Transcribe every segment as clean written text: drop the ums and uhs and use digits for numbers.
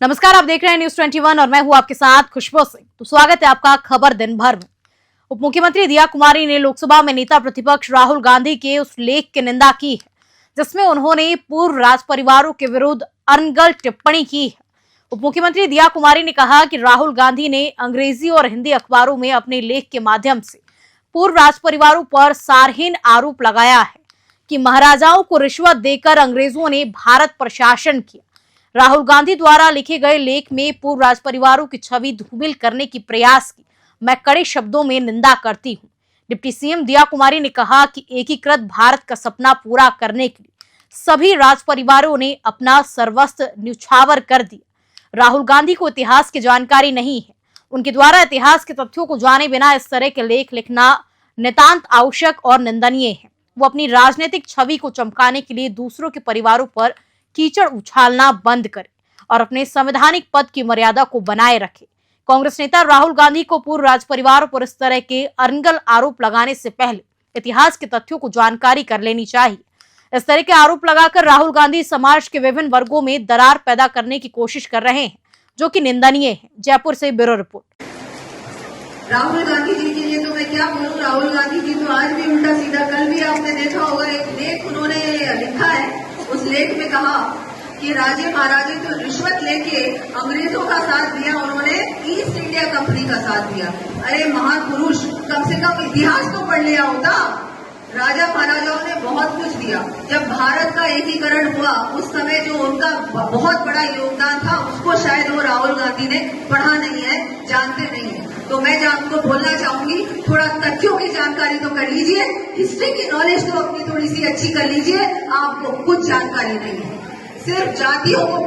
नमस्कार, आप देख रहे हैं न्यूज 21 और मैं हूं आपके साथ खुशबू सिंह। तो स्वागत है आपका खबर दिन भर में। उप मुख्यमंत्री दिया कुमारी ने लोकसभा में नेता प्रतिपक्ष राहुल गांधी के उस लेख की निंदा की है जिसमें उन्होंने पूर्व राज परिवारों के विरुद्ध अनगढ़ टिप्पणी की है। उप मुख्यमंत्री दिया कुमारी ने कहा कि राहुल गांधी ने अंग्रेजी और हिंदी अखबारों में अपने लेख के माध्यम से पूर्व राज परिवारों पर सारहीन आरोप लगाया है कि महाराजाओं को रिश्वत देकर अंग्रेजों ने भारत पर शासन किया। राहुल गांधी द्वारा लिखे गए लेख में पूर्व राज परिवारों की छवि धूमिल करने की प्रयास की मैं कड़े शब्दों में निंदा करती हूं। डिप्टी सीएम दिया कुमारी ने कहा कि एकीकृत भारत का सपना पूरा करने के लिए सभी राज परिवारों ने अपना सर्वस्व न्यौछावर कर दिया। राहुल गांधी को इतिहास की जानकारी नहीं है। उनके द्वारा इतिहास के तथ्यों को जाने बिना इस तरह के लेख लिखना नितांत आवश्यक और निंदनीय है। वो अपनी राजनीतिक छवि को चमकाने के लिए दूसरों के परिवारों पर कीचड़ उछालना बंद करे और अपने संवैधानिक पद की मर्यादा को बनाए रखे। कांग्रेस नेता राहुल गांधी को पूर्व राज परिवार पर इस तरह के अनगढ़ आरोप लगाने से पहले इतिहास के तथ्यों को जानकारी कर लेनी चाहिए। इस तरह के आरोप लगाकर राहुल गांधी समाज के विभिन्न वर्गों में दरार पैदा करने की कोशिश कर रहे हैं, जो कि निंदनीय है। जयपुर से ब्यूरो रिपोर्ट। राहुल गांधी जी के लिए तो मैं क्या बोलूं। राहुल गांधी जी तो आज भी उल्टा सीधा, कल भी आपने देखा होगा एक लेख उन्होंने लिखा है। उस लेख में कहा कि राजे महाराजे तो रिश्वत लेके अंग्रेजों का साथ दिया, उन्होंने ईस्ट इंडिया कंपनी का साथ दिया। अरे महापुरुष, कम से कम इतिहास तो पढ़ लिया होता। राजा महाराजाओं ने बहुत कुछ दिया। जब भारत का एकीकरण हुआ उस समय जो उनका बहुत बड़ा योगदान था उसको शायद वो राहुल गांधी ने पढ़ा नहीं है, जानते नहीं है। तो मैं आपको बोलना चाहूंगी, थोड़ा तथ्यों की जानकारी तो कर लीजिए, हिस्ट्री की नॉलेज तो अपनी थोड़ी सी अच्छी कर लीजिए। आपको कुछ जानकारी नहीं है, सिर्फ जातियों को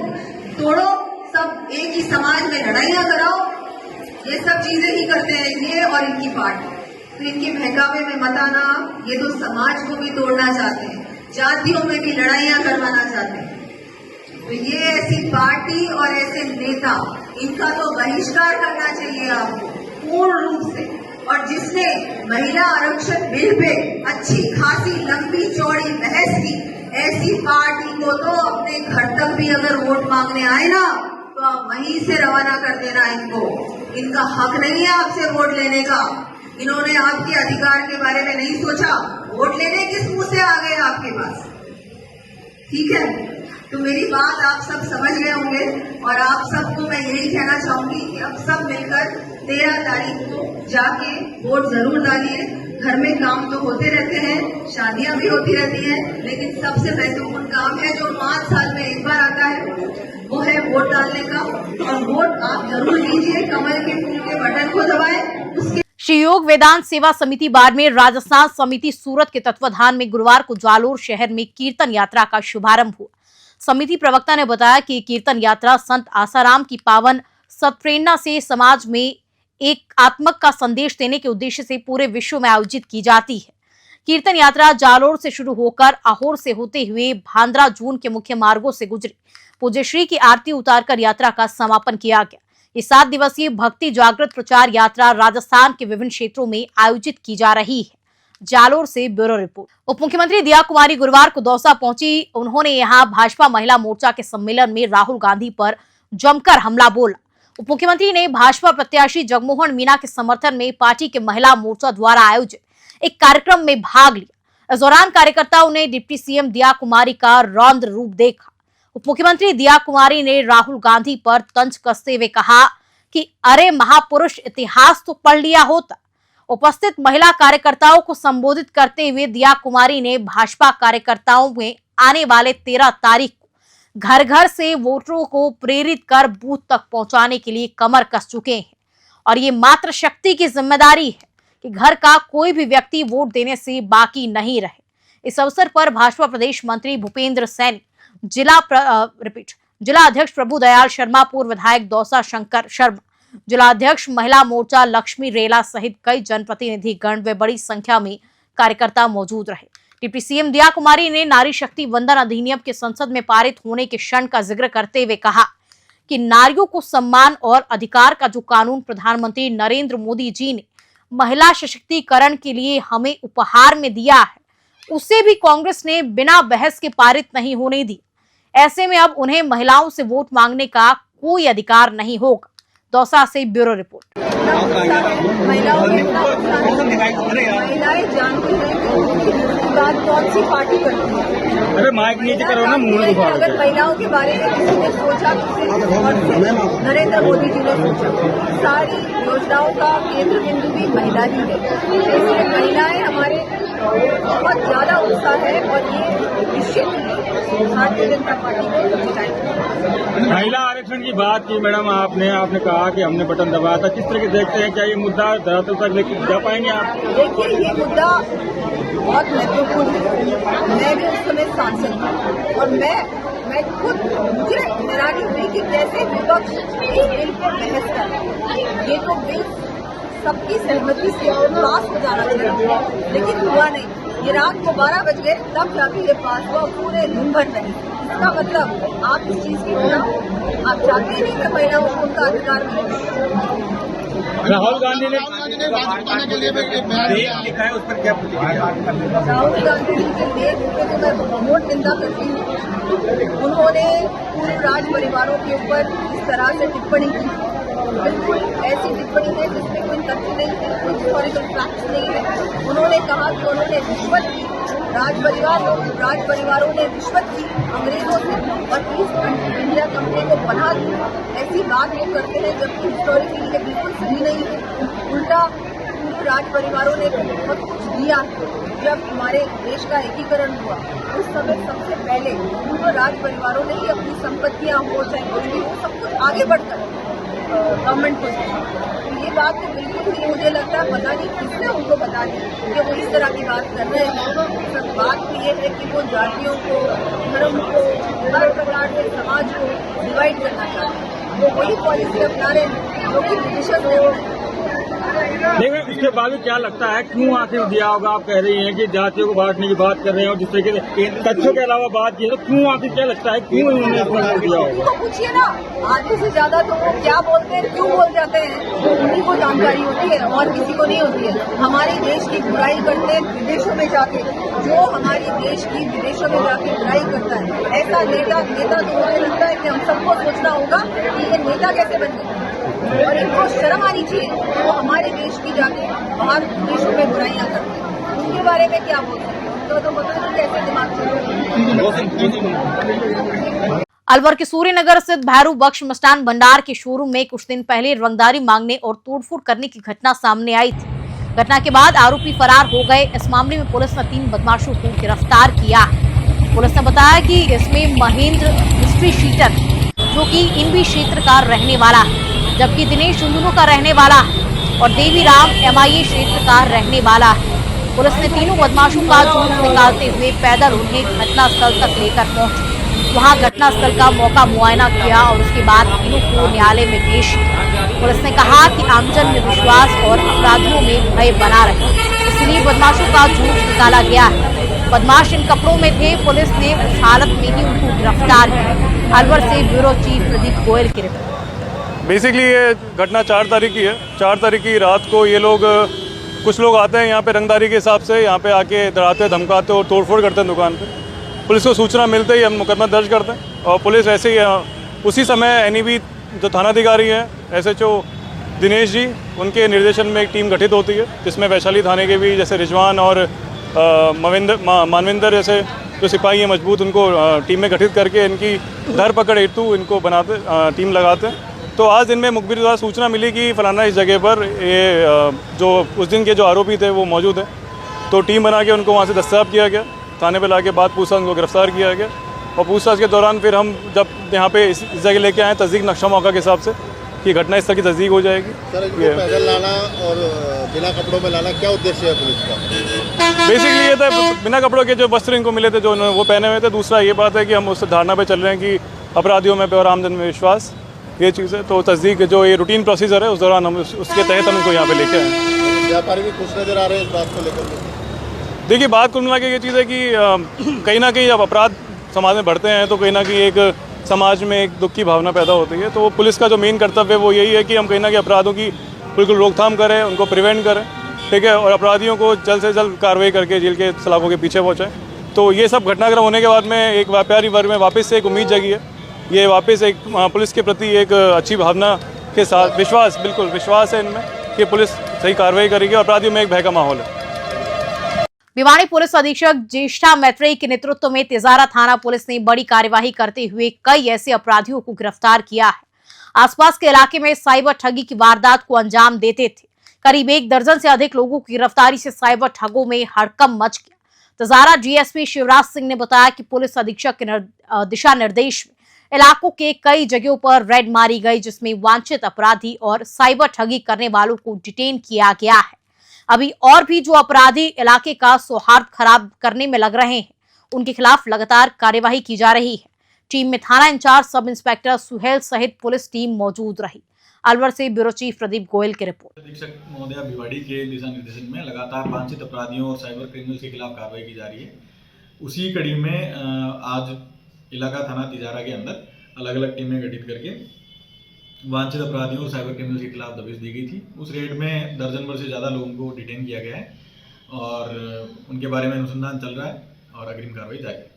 तोड़ो, सब एक ही समाज में लड़ाइयां कराओ, ये सब चीजें ही करते हैं ये और इनकी पार्टी। तो इनके बहकावे में मत आना। ये तो समाज को भी तोड़ना चाहते हैं, जातियों में भी लड़ाइयां करवाना चाहते हैं। तो ये ऐसी पार्टी और ऐसे नेता, इनका तो बहिष्कार करना चाहिए आपको पूर्ण रूप से। और जिसने महिला आरक्षण बिल पे अच्छी खासी लंबी चौड़ी बहस की, ऐसी पार्टी को तो अपने घर तक भी अगर वोट मांगने आए ना तो आप वहीं से रवाना कर देना इनको। इनका हक नहीं है आपसे वोट लेने का। इन्होंने आपके अधिकार के बारे में नहीं सोचा, वोट लेने किस मुंह से आ गए आपके पास। ठीक है, तो मेरी बात आप सब समझ गए होंगे और आप सबको मैं यही कहना चाहूंगी कि अब सब मिलकर 13 तारीख को जाके वोट जरूर डालिए। घर में काम तो होते रहते हैं, शादियां भी होती रहती हैं, लेकिन सबसे महत्वपूर्ण काम है जो 5 साल में एक बार आता है, वो है वोट डालने का। और वोट आप जरूर दीजिए, कमल के फूल के बटन को दबाएं। उसके श्री योग वेदांत सेवा समिति बाड़मेर, राजस्थान समिति सूरत के तत्वाधान में गुरुवार को जालोर शहर में कीर्तन यात्रा का शुभारंभ हुआ। समिति प्रवक्ता ने बताया कि कीर्तन यात्रा संत आसाराम की पावन सत्प्रेरणा से समाज में एक आत्मक का संदेश देने के उद्देश्य से पूरे विश्व में आयोजित की जाती है। कीर्तन यात्रा जालोर से शुरू होकर अहोर से होते हुए भांद्रा जून के मुख्य मार्गों से गुजरी। पूज्य श्री की आरती उतारकर यात्रा का समापन किया गया। ये 7 दिवसीय भक्ति जागृत प्रचार यात्रा राजस्थान के विभिन्न क्षेत्रों में आयोजित की जा रही है। जालोर से ब्यूरो रिपोर्ट। उप मुख्यमंत्री दिया कुमारी गुरुवार को दौसा पहुंची। उन्होंने यहां भाजपा महिला मोर्चा के सम्मेलन में राहुल गांधी पर जमकर हमला बोला। उप मुख्यमंत्री ने भाजपा प्रत्याशी जगमोहन मीना के समर्थन में पार्टी के महिला मोर्चा द्वारा आयोजित एक कार्यक्रम में भाग लिया। इस दौरान कार्यकर्ताओं ने डिप्टी सीएम दिया कुमारी का रौद्र रूप देखा। उप मुख्यमंत्री दिया कुमारी ने राहुल गांधी पर तंज कसते हुए कहा कि अरे महापुरुष, इतिहास तो पढ़ लिया होता। उपस्थित महिला कार्यकर्ताओं को संबोधित करते हुए दिया कुमारी ने भाजपा कार्यकर्ताओं में आने वाले 13 तारीख को घर घर से वोटरों को प्रेरित कर बूथ तक पहुंचाने के लिए कमर कस चुके हैं और ये मात्र शक्ति की जिम्मेदारी है कि घर का कोई भी व्यक्ति वोट देने से बाकी नहीं रहे। इस अवसर पर भाजपा प्रदेश मंत्री भूपेंद्र सैनी, जिला अध्यक्ष प्रभु दयाल शर्मा, पूर्व विधायक दौसा शंकर शर्मा, जिला अध्यक्ष महिला मोर्चा लक्ष्मी रेला सहित कई जनप्रतिनिधि गण व बड़ी संख्या में कार्यकर्ता मौजूद रहे। डिप्टी सीएम दिया कुमारी ने नारी शक्ति वंदन अधिनियम के संसद में पारित होने के क्षण का जिक्र करते हुए कहा कि नारियों को सम्मान और अधिकार का जो कानून प्रधानमंत्री नरेंद्र मोदी जी ने महिला सशक्तिकरण के लिए हमें उपहार में दिया है, उसे भी कांग्रेस ने बिना बहस के पारित नहीं होने दी। ऐसे में अब उन्हें महिलाओं से वोट मांगने का कोई अधिकार नहीं होगा। दौसा से ब्यूरो रिपोर्ट। महिलाएं जानती हैं कि उनकी बात कौन सी पार्टी करती है। अरे माइक नीचे करो ना, मुंह में घुसा। अगर महिलाओं के बारे में किसी ने सोचा तो सिर्फ और सिर्फ नरेंद्र मोदी जी ने सोचा। सारी योजनाओं का केंद्र बिंदु भी महिला ही है, इसलिए महिलाएं हमारे बहुत ज्यादा उत्साह है और ये निश्चित भारतीय जनता पार्टी को जिताएगी। महिला आरक्षण की बात की मैडम आपने कहा कि हमने बटन दबाया था। किस तरह के देखते हैं, क्या ये मुद्दा धरातल तक लेकर जा पाएंगे आप? देखिए, ये मुद्दा बहुत महत्वपूर्ण है। मैं भी उस समय सांसद थी और मैं खुद मुझे हैरानी हुई कि कैसे विपक्ष इस बिल पर बहस कर रहा है। ये तो बिल सबकी सहमति से पास हो जाना चाहिए, लेकिन हुआ नहीं। ये रात को 12 बज गए तब जाके ये पास हुआ, पूरे दिन भर नहीं। इसका मतलब आप इस चीज की बिना आप चाहते नहीं कि महिलाओं को उनका अधिकार मिले। राहुल गांधी ने के लिए लिखा है, उस पर क्या प्रतिक्रिया? राहुल गांधी जी के लेख पे तो मैं बहुत निंदा करती हूँ। उन्होंने पूरे राज परिवारों के ऊपर इस तरह से टिप्पणी की, बिल्कुल ऐसी टिप्पणी है जिसमें कोई तथ्य नहीं है, कोई हिस्टोरिकल फैक्ट्स नहीं है। उन्होंने कहा कि उन्होंने रिश्वत की, राज परिवारों ने रिश्वत की अंग्रेजों से और ईस्ट इंडिया कंपनी को बना दी। ऐसी बात वो करते हैं जबकि हिस्टोरिकली ये बिल्कुल सही नहीं है। उल्टा पूरे राज परिवारों ने बहुत कुछ दिया। जब हमारे देश का एकीकरण हुआ उस समय सबसे पहले पूरे राज परिवारों ने ही अपनी संपत्तियां हो चाहे कुछ भी हो, सब कुछ आगे बढ़कर गवर्नमेंट को दी। ये बात तो बिल्कुल ही मुझे लगता है पता नहीं किसने उनको बता दी कि वो इस तरह की बात कर रहे हैं। सब बात तो ये है कि वो जातियों को, धर्म को, हर प्रकार के समाज को डिवाइड करना चाहते हैं। वो वही पॉलिसी अपना रहे हैं जो कि ब्रिटिशर्स ने। लेकिन इसके बाद क्या लगता है क्यों आखिर दिया होगा? आप कह रही हैं कि जातियों को बांटने की बात कर रहे हैं और जिस तरीके से तथ्यों के अलावा बात की है, तो क्यों आखिर क्या लगता है क्यों उन्होंने इतना दिया होगा? तो पूछिए ना, आधे से ज्यादा तो वो क्या बोलते हैं, क्यों बोल जाते हैं, उन्हीं को जानकारी होती है और किसी को नहीं होती है। हमारे देश की बुराई करते हैं विदेशों में जाके, जो हमारे देश की विदेशों में जाके बुराई करता है, ऐसा नेता तो मुझे लगता है कि हम सबको सोचना होगा कि ये नेता कैसे बन गए और इनको शर्म आनी चाहिए कि वो हमारे देश की जाके बाहर देशों में बुराइयां करते हैं। उनके बारे में क्या बोलते हैं, तो पता नहीं कैसे दिमाग चल। अलवर के सूर्यनगर स्थित भैरू बख्श मिष्ठान भंडार के शोरूम में कुछ दिन पहले रंगदारी मांगने और तोड़फोड़ करने की घटना सामने आई थी। घटना के बाद आरोपी फरार हो गए। इस मामले में पुलिस ने 3 बदमाशों को गिरफ्तार किया। पुलिस ने बताया कि इसमें महेंद्र मिस्ट्री शीटर जो कि इनबी क्षेत्र का रहने वाला है, जबकि दिनेश झुंझुनू का रहने वाला है और देवीराम MIA क्षेत्र का रहने वाला है। पुलिस ने तीनों बदमाशों का जुलूस निकालते हुए पैदल उन्हें घटनास्थल तक लेकर पहुंची। वहां घटनास्थल का मौका मुआयना किया और उसके बाद तीनों को न्यायालय में पेश किया। पुलिस ने कहा कि आमजन में विश्वास और अपराधियों में भय बना रहे, इसलिए बदमाशों का जुलूस निकाला गया है। बदमाश इन कपड़ों में थे। पुलिस ने उस हालत में ही उनको गिरफ्तार किया। अलवर से ब्यूरो चीफ प्रदीप गोयल की रिपोर्ट। बेसिकली ये घटना 4 तारीख की है। 4 तारीख की रात को ये लोग कुछ लोग आते हैं यहाँ पे रंगदारी के हिसाब से, यहाँ पे आके डराते धमकाते और तोड़फोड़ करते हैं दुकान पे। पुलिस को सूचना मिलते ही हम मुकदमा दर्ज करते हैं और पुलिस ऐसे ही उसी समय NEB जो थानाधिकारी हैं SHO दिनेश जी, उनके निर्देशन में एक टीम गठित होती है जिसमें वैशाली थाने के भी जैसे रिजवान और मानविंदर जैसे जो सिपाही हैं मजबूत, उनको टीम में गठित करके इनकी धरपकड़ हेतु इनको बनाते टीम लगाते हैं। तो आज दिन में मुखबिर द्वारा सूचना मिली कि फलाना इस जगह पर ये जो उस दिन के जो आरोपी थे वो मौजूद हैं। तो टीम बना के उनको वहाँ से दस्तयाब किया गया, थाने पे लाके बाद पूछताछ उनको गिरफ्तार किया गया और पूछताछ के दौरान फिर हम जब यहाँ पे इस जगह लेके आए तस्दीक नक्शा मौका के हिसाब से कि घटना इस तरह की तस्दीक हो जाएगी। सर, इनको पैदल लाना और बिना कपड़ों में लाना क्या उद्देश्य है पुलिस का? बेसिकली ये था बिना कपड़ों के जो वस्त्र इनको मिले थे जो वो पहने हुए थे। दूसरा ये बात है कि हम उस धारणा पे चल रहे हैं कि अपराधियों में और आमजन में विश्वास, ये चीज़ है। तो तस्दीक जो ये रूटीन प्रोसीजर है उस दौरान हम उसके तहत हम इनको यहाँ पे लेके आए। व्यापारी भी खुश नजर आ रहे हैं इस बात को लेकर? देखिए, बात कुल मिला के ये चीज़ है कि कहीं ना कहीं जब अपराध समाज में बढ़ते हैं तो कहीं ना कहीं एक समाज में एक दुख की भावना पैदा होती है। तो पुलिस का जो मेन कर्तव्य है वो यही है कि हम कहीं ना कहीं अपराधों की बिल्कुल रोकथाम करें, उनको प्रिवेंट करें, ठीक है, और अपराधियों को जल्द से जल्द कार्रवाई करके जेल के सलाखों के पीछे पहुँचाएँ। तो ये सब घटनाक्रम होने के बाद में एक व्यापारी वर्ग में वापस से एक उम्मीद जगी है। ये वापस एक पुलिस के प्रति एक अच्छी भावना के साथ विश्वास, बिल्कुल विश्वास है इनमें कि पुलिस सही कार्रवाई करेगी और अपराधियों में एक भय का माहौल है। भिवानी पुलिस अधीक्षक ज्येष्ठा मैत्रेयी के नेतृत्व में तिजारा थाना पुलिस ने बड़ी कार्यवाही करते हुए कई ऐसे अपराधियों को गिरफ्तार किया है। आसपास के इलाके में साइबर ठगी की वारदात को अंजाम देते थे। करीब 1 दर्जन से अधिक लोगों की गिरफ्तारी से साइबर ठगों में हड़कंप मच गया। तिजारा डीएसपी शिवराज सिंह ने बताया कि पुलिस अधीक्षक के दिशा निर्देश में इलाकों के कई जगहों पर रेड मारी गई, जिसमें वांछित अपराधी और साइबर ठगी करने वालों को डिटेन किया गया है। अभी और भी जो अपराधी इलाके का सौहार्द खराब करने में लग रहे हैं, उनके खिलाफ लगातार कार्यवाही की जा रही है। टीम में थाना इंचार्ज सब इंस्पेक्टर सुहेल सहित पुलिस टीम मौजूद रही। अलवर से ब्यूरो चीफ प्रदीप गोयल की रिपोर्ट। अधीक्षक महोदय भिवाड़ी के दिशा निर्देशन में लगातार वांछित अपराधियों और साइबर क्रिमिनल्स के खिलाफ कार्रवाई की जा रही है। उसी कड़ी में आज इलाका थाना तिजारा के अंदर अलग अलग टीमें गठित करके वांछित अपराधियों और साइबर क्रिमिनल्स के खिलाफ दबिश दी गई थी। उस रेड में दर्जन भर से ज़्यादा लोगों को डिटेन किया गया है और उनके बारे में अनुसंधान चल रहा है और अग्रिम कार्रवाई जारी है।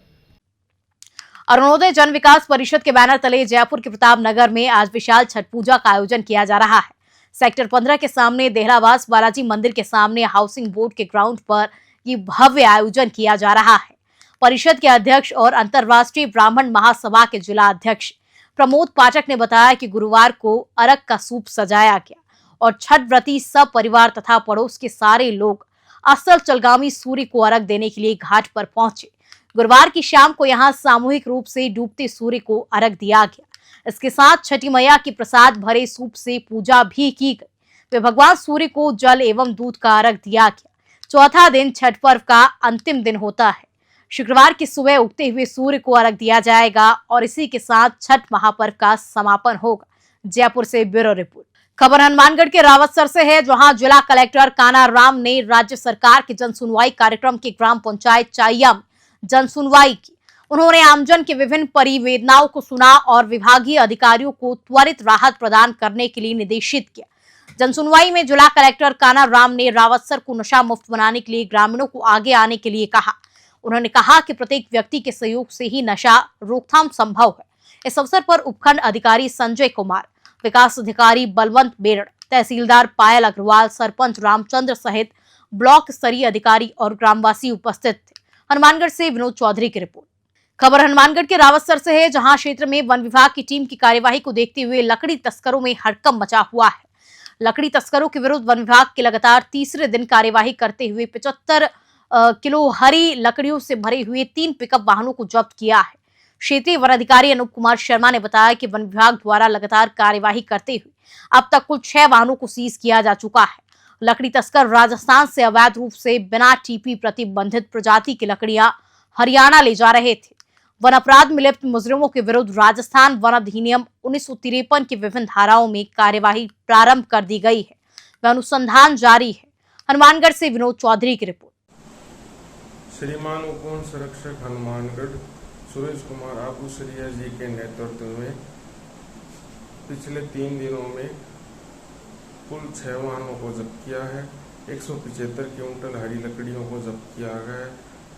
अरुणोदय जन विकास परिषद के बैनर तले जयपुर के प्रताप नगर में आज विशाल छठ पूजा का आयोजन किया जा रहा है। सेक्टर 15 के सामने देहरावास बालाजी मंदिर के सामने हाउसिंग बोर्ड के ग्राउंड पर ये भव्य आयोजन किया जा रहा है। परिषद के अध्यक्ष और अंतर्राष्ट्रीय ब्राह्मण महासभा के जिला अध्यक्ष प्रमोद पाठक ने बताया कि गुरुवार को अरग का सूप सजाया गया और छठ व्रती सब परिवार तथा पड़ोस के सारे लोग असल चलगामी सूर्य को अर्घ देने के लिए घाट पर पहुंचे। गुरुवार की शाम को यहां सामूहिक रूप से डूबते सूर्य को अर्घ दिया गया। इसके साथ छठी मैया की प्रसाद भरे सूप से पूजा भी की गई। वे भगवान सूर्य को जल एवं दूध का अर्घ दिया गया। चौथा दिन छठ पर्व का अंतिम दिन होता है। शुक्रवार की सुबह उगते हुए सूर्य को अर्घ दिया जाएगा और इसी के साथ छठ महापर्व का समापन होगा। जयपुर से ब्यूरो रिपोर्ट। खबर हनुमानगढ़ के रावतसर से है, जहां जिला कलेक्टर काना राम ने राज्य सरकार के जन सुनवाई कार्यक्रम की ग्राम पंचायत चाइया में जन सुनवाई की। उन्होंने आमजन के विभिन्न परिवेदनाओं को सुना और विभागीय अधिकारियों को त्वरित राहत प्रदान करने के लिए निर्देशित किया। जन सुनवाई में जिला कलेक्टर काना राम ने रावतसर को नशा मुक्त बनाने के लिए ग्रामीणों को आगे आने के लिए कहा। उन्होंने कहा कि प्रत्येक व्यक्ति के सहयोग से ही नशा रोकथाम संभव है। इस अवसर पर उपखंड अधिकारी संजय कुमार, विकास अधिकारी बलवंत बेरड़, तहसीलदार पायल अग्रवाल, सरपंच रामचंद्र सहित ब्लॉक स्तरीय अधिकारी और ग्रामवासी उपस्थित थे। हनुमानगढ़ से विनोद चौधरी की रिपोर्ट। खबर हनुमानगढ़ के रावतसर से है, जहां क्षेत्र में वन विभाग की टीम की कार्यवाही को देखते हुए लकड़ी तस्करों में हड़कंप मचा हुआ है। लकड़ी तस्करों के विरुद्ध वन विभाग के लगातार तीसरे दिन कार्यवाही करते हुए 75 किलो हरी लकड़ियों से भरे हुए 3 पिकअप वाहनों को जब्त किया है। क्षेत्रीय वन अधिकारी अनूप कुमार शर्मा ने बताया कि वन विभाग द्वारा लगातार कार्यवाही करते हुए अब तक कुल 6 वाहनों को सीज किया जा चुका है। लकड़ी तस्कर राजस्थान से अवैध रूप से बिना टीपी प्रतिबंधित प्रजाति की लकड़ियां हरियाणा ले जा रहे थे। वन अपराध में लिप्त मुजरिमों के विरुद्ध राजस्थान वन अधिनियम 1953 की विभिन्न धाराओं में कार्यवाही प्रारंभ कर दी गई है। वह अनुसंधान जारी है। हनुमानगढ़ से विनोद चौधरी की रिपोर्ट। श्रीमान उपवन संरक्षक हनुमानगढ़ सुरेश कुमार आबूसरिया जी के नेतृत्व में पिछले 3 दिनों में कुल 6 वाहनों को जब्त किया है। 175 क्विंटल हरी लकड़ियों को जब्त किया गया है।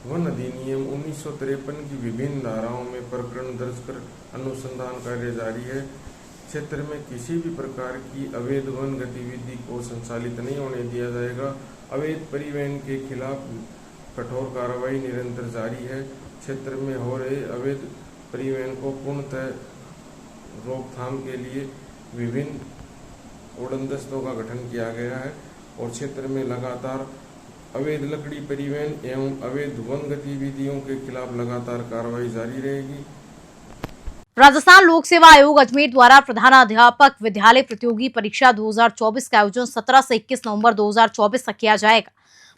वन अधिनियम 1953 की विभिन्न धाराओं में प्रकरण दर्ज कर अनुसंधान कार्य जारी है। क्षेत्र में किसी भी प्रकार की अवैध वन गतिविधि को संचालित नहीं होने दिया जाएगा। अवैध परिवहन के खिलाफ कठोर कार्रवाई निरंतर जारी है। क्षेत्र में हो रहे अवैध परिवहन को पूर्णतः रोकथाम के लिए विभिन्न उड़नदस्तों का गठन किया गया है और क्षेत्र में लगातार अवैध लकड़ी परिवहन एवं अवैध वन गतिविधियों के खिलाफ लगातार कार्रवाई जारी रहेगी। राजस्थान लोक सेवा आयोग अजमेर द्वारा प्रधानाध्यापक विद्यालय प्रतियोगी परीक्षा 2024 का आयोजन 17 से 21 नवंबर 2024 तक किया जाएगा।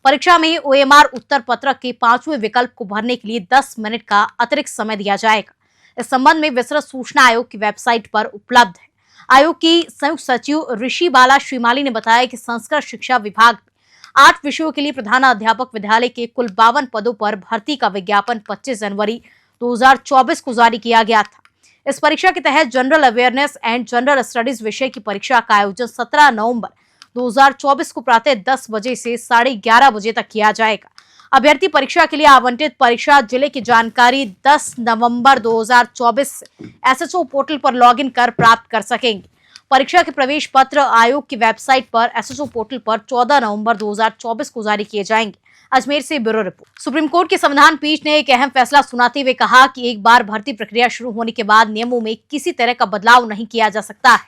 परीक्षा में OMR उत्तर पत्रक के 5वें विकल्प को भरने के लिए 10 मिनट का अतिरिक्त समय दिया जाएगा। इस संबंध में विस्तृत सूचना आयोग की वेबसाइट पर उपलब्ध है। आयोग की संयुक्त सचिव ऋषि बाला श्रीमाली ने बताया कि संस्कृत शिक्षा विभाग में 8 विषयों के लिए प्रधानाध्यापक विद्यालय के कुल 52 पदों पर भर्ती का विज्ञापन 25 जनवरी 2024 को जारी किया गया था। इस परीक्षा के तहत general awareness and general studies विषय की परीक्षा का आयोजन 17 नवंबर 2024 को प्रातः 10 बजे से 11:30 बजे तक किया जाएगा। अभ्यर्थी परीक्षा के लिए आवंटित परीक्षा जिले की जानकारी 10 नवंबर 2024 से एसएसओ पोर्टल पर लॉगिन कर प्राप्त कर सकेंगे। परीक्षा के प्रवेश पत्र आयोग की वेबसाइट पर एसएसओ पोर्टल पर 14 नवंबर 2024 को जारी किए जाएंगे। अजमेर से ब्यूरो रिपोर्ट। सुप्रीम कोर्ट की संविधान पीठ ने एक अहम फैसला सुनाते हुए कहा कि एक बार भर्ती प्रक्रिया शुरू होने के बाद नियमों में किसी तरह का बदलाव नहीं किया जा सकता है।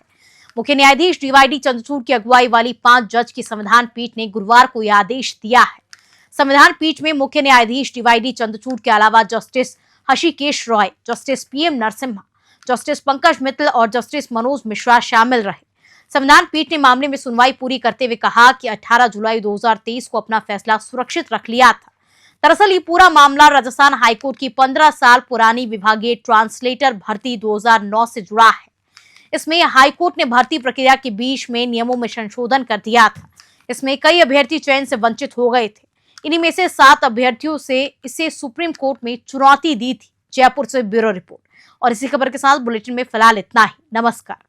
मुख्य न्यायाधीश डीवाईडी चंद्रचूड़ की अगुवाई वाली 5 जज की संविधान पीठ ने गुरुवार को यह आदेश दिया है। संविधान पीठ में मुख्य न्यायाधीश डीवाईडी चंद्रचूड़ के अलावा justice Hrishikesh Roy, justice PM Narasimha, justice Pankaj Mittal और जस्टिस मनोज मिश्रा शामिल रहे। संविधान पीठ ने मामले में सुनवाई पूरी करते हुए कहा कि 18 जुलाई 2023 को अपना फैसला सुरक्षित रख लिया था। दरअसल ये पूरा मामला राजस्थान हाईकोर्ट की 15 साल पुरानी विभागीय ट्रांसलेटर भर्ती 2009 से जुड़ा है। इसमें हाईकोर्ट ने भर्ती प्रक्रिया के बीच में नियमों में संशोधन कर दिया था। इसमें कई अभ्यर्थी चयन से वंचित हो गए थे। इन्हीं में से 7 अभ्यर्थियों से इसे सुप्रीम कोर्ट में चुनौती दी थी। जयपुर से ब्यूरो रिपोर्ट। और इसी खबर के साथ बुलेटिन में फिलहाल इतना ही। नमस्कार।